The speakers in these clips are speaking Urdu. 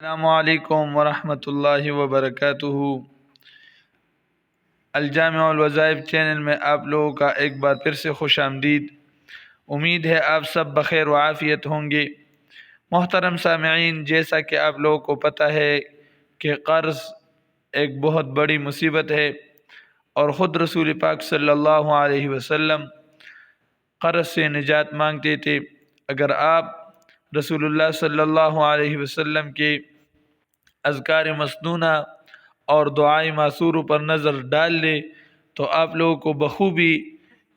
السلام علیکم ورحمۃ اللہ وبرکاتہ۔ الجامع الوظائف چینل میں آپ لوگوں کا ایک بار پھر سے خوش آمدید۔ امید ہے آپ سب بخیر و عافیت ہوں گے۔ محترم سامعین، جیسا کہ آپ لوگوں کو پتہ ہے کہ قرض ایک بہت بڑی مصیبت ہے، اور خود رسول پاک صلی اللہ علیہ وسلم قرض سے نجات مانگتے تھے۔ اگر آپ رسول اللہ صلی اللہ علیہ وسلم کے اذکار مسنونہ اور دعائے معصوروں پر نظر ڈال لے تو آپ لوگوں کو بخوبی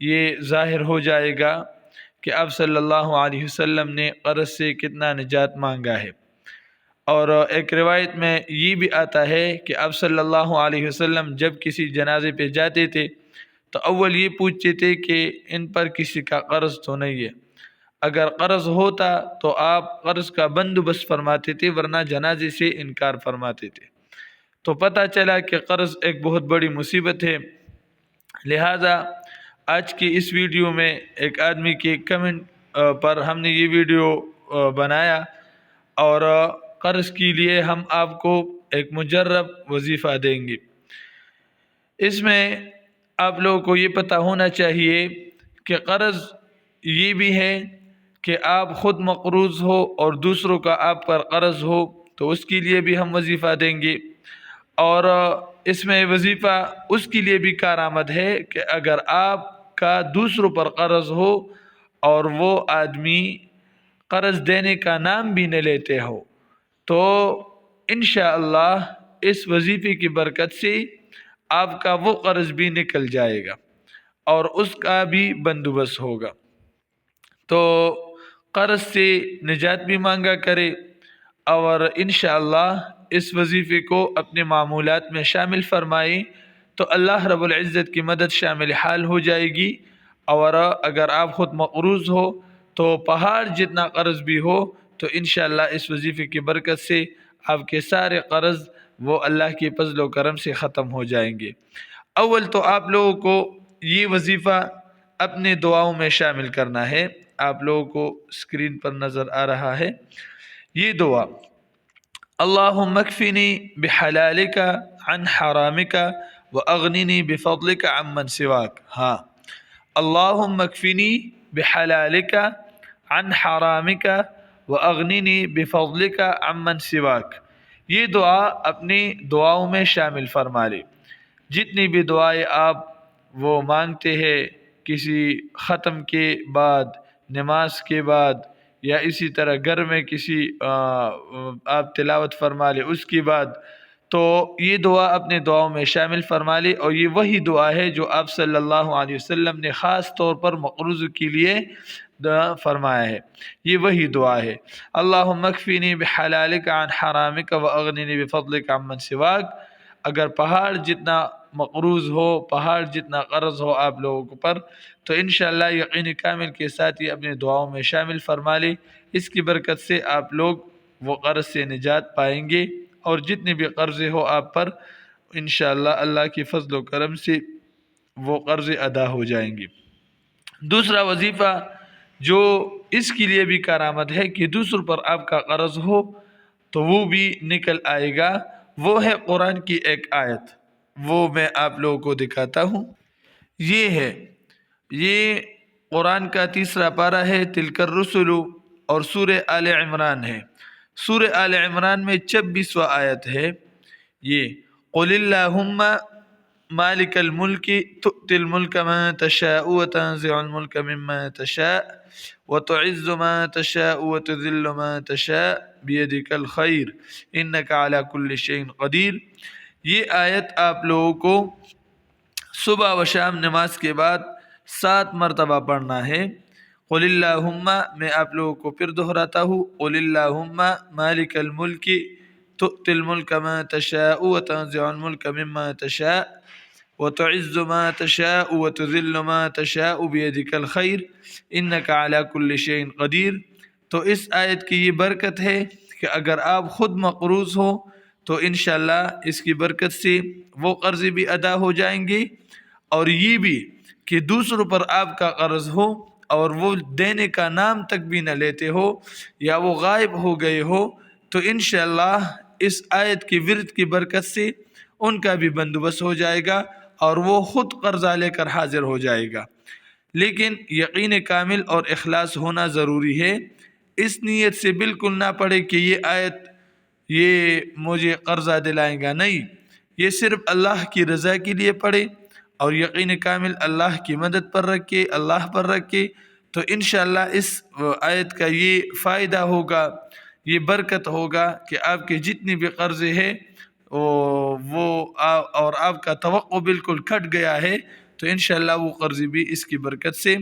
یہ ظاہر ہو جائے گا کہ آپ صلی اللہ علیہ وسلم نے قرض سے کتنا نجات مانگا ہے۔ اور ایک روایت میں یہ بھی آتا ہے کہ آپ صلی اللہ علیہ وسلم جب کسی جنازے پہ جاتے تھے تو اول یہ پوچھتے تھے کہ ان پر کسی کا قرض تو نہیں ہے۔ اگر قرض ہوتا تو آپ قرض کا بندوبست فرماتے تھے، ورنہ جنازے سے انکار فرماتے تھے۔ تو پتہ چلا کہ قرض ایک بہت بڑی مصیبت ہے۔ لہٰذا آج کی اس ویڈیو میں ایک آدمی کے کمنٹ پر ہم نے یہ ویڈیو بنایا، اور قرض کے لیے ہم آپ کو ایک مجرب وظیفہ دیں گے۔ اس میں آپ لوگوں کو یہ پتہ ہونا چاہیے کہ قرض یہ بھی ہے کہ آپ خود مقروض ہو اور دوسروں کا آپ پر قرض ہو، تو اس کے لیے بھی ہم وظیفہ دیں گے۔ اور اس میں وظیفہ اس کے لیے بھی کارآمد ہے کہ اگر آپ کا دوسروں پر قرض ہو اور وہ آدمی قرض دینے کا نام بھی نہ لیتے ہو، تو انشاءاللہ اس وظیفے کی برکت سے آپ کا وہ قرض بھی نکل جائے گا اور اس کا بھی بندوبست ہوگا۔ تو قرض سے نجات بھی مانگا کرے، اور انشاءاللہ اس وظیفے کو اپنے معمولات میں شامل فرمائیں تو اللہ رب العزت کی مدد شامل حال ہو جائے گی۔ اور اگر آپ خود مقروض ہو تو پہاڑ جتنا قرض بھی ہو تو انشاءاللہ اس وظیفے کی برکت سے آپ کے سارے قرض وہ اللہ کے فضل و کرم سے ختم ہو جائیں گے۔ اول تو آپ لوگوں کو یہ وظیفہ اپنے دعاؤں میں شامل کرنا ہے۔ آپ لوگوں کو اسکرین پر نظر آ رہا ہے یہ دعا: اللہم اکفنی بحلالک عن حرامک واغننی بفضلک عمن سواک۔ ہاں، اللہم اکفنی بحلالک عن حرامک واغننی بفضلک عمن سواک۔ یہ دعا اپنی دعاؤں میں شامل فرما لے۔ جتنی بھی دعائیں آپ وہ مانگتے ہیں کسی ختم کے بعد، نماز کے بعد، یا اسی طرح گھر میں کسی آپ تلاوت فرما لے اس کے بعد، تو یہ دعا اپنے دعاؤں میں شامل فرما لے۔ اور یہ وہی دعا ہے جو آپ صلی اللہ علیہ وسلم نے خاص طور پر مقروض کے لیے فرمایا ہے۔ یہ وہی دعا ہے: اللہم اکفنی بحلالک عن حرامک واغننی بفضلک عمن سواک۔ اگر پہاڑ جتنا مقروض ہو، پہاڑ جتنا قرض ہو آپ لوگوں کے پر، تو انشاءاللہ یقین کامل کے ساتھ یہ اپنے دعاؤں میں شامل فرما لیں۔ اس کی برکت سے آپ لوگ وہ قرض سے نجات پائیں گے، اور جتنے بھی قرضے ہو آپ پر انشاءاللہ اللہ کی فضل و کرم سے وہ قرضے ادا ہو جائیں گے۔ دوسرا وظیفہ جو اس کے لیے بھی کارآمد ہے کہ دوسروں پر آپ کا قرض ہو تو وہ بھی نکل آئے گا، وہ ہے قرآن کی ایک آیت۔ وہ میں آپ لوگوں کو دکھاتا ہوں۔ یہ قرآن کا تیسرا پارہ ہے، تلک الرسل، اور سورہ آل عمران ہے۔ سورہ آل عمران میں 26واں آیت ہے۔ یہ قل اللہم مالک الملک تؤتی الملک من تشاء وتنزع الملک ممن تشاء وتعز من تشاء وتذل من تشاء بیدک الخیر انک علی کل شیء قدیر۔ یہ آیت آپ لوگوں کو صبح و شام نماز کے بعد 7 مرتبہ پڑھنا ہے۔ قل اللہم، میں آپ لوگوں کو پھر دہراتا ہوں، قل اللہم مالک الملک تؤتی الملک من تشاء وتنزع الملک ممن تشاء وتعز من تشاء وتذل من تشاء بیدک الخیر انک علی کل شیء قدیر۔ تو اس آیت کی یہ برکت ہے کہ اگر آپ خود مقروض ہو تو انشاءاللہ اس کی برکت سے وہ قرض بھی ادا ہو جائیں گے، اور یہ بھی کہ دوسروں پر آپ کا قرض ہو اور وہ دینے کا نام تک بھی نہ لیتے ہو، یا وہ غائب ہو گئے ہو، تو انشاءاللہ اس آیت کی ورد کی برکت سے ان کا بھی بندوبست ہو جائے گا اور وہ خود قرضہ لے کر حاضر ہو جائے گا۔ لیکن یقین کامل اور اخلاص ہونا ضروری ہے۔ اس نیت سے بالکل نہ پڑھے کہ یہ آیت یہ مجھے قرضہ دلائیں گا، نہیں، یہ صرف اللہ کی رضا کے لیے پڑھے اور یقین کامل اللہ کی مدد پر رکھے، اللہ پر رکھے، تو انشاءاللہ اس آیت کا یہ فائدہ ہوگا، یہ برکت ہوگا کہ آپ کے جتنی بھی قرضے ہیں وہ اور آپ کا توقع بالکل کھٹ گیا ہے، تو انشاءاللہ وہ قرضے بھی اس کی برکت سے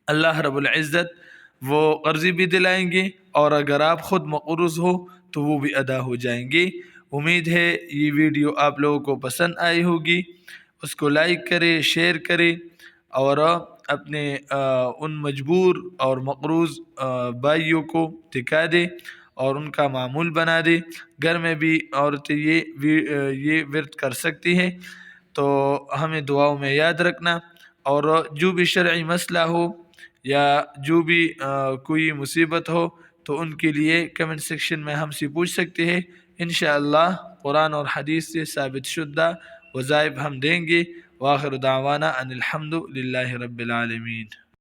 اللہ رب العزت وہ قرضے بھی دلائیں گے، اور اگر آپ خود مقروض ہو تو وہ بھی ادا ہو جائیں گے۔ امید ہے یہ ویڈیو آپ لوگوں کو پسند آئی ہوگی، اس کو لائک کرے، شیئر کرے، اور اپنے ان مجبور اور مقروض بھائیوں کو دکھا دے اور ان کا معمول بنا دے۔ گھر میں بھی عورتیں یہ ورد کر سکتی ہیں، تو ہمیں دعاؤں میں یاد رکھنا، اور جو بھی شرعی مسئلہ ہو یا جو بھی کوئی مصیبت ہو تو ان کے لیے کمنٹ سیکشن میں ہم سے پوچھ سکتے ہیں، انشاءاللہ قرآن اور حدیث سے ثابت شدہ وظائف ہم دیں گے۔ وآخر دعوانا ان الحمد للہ رب العالمین۔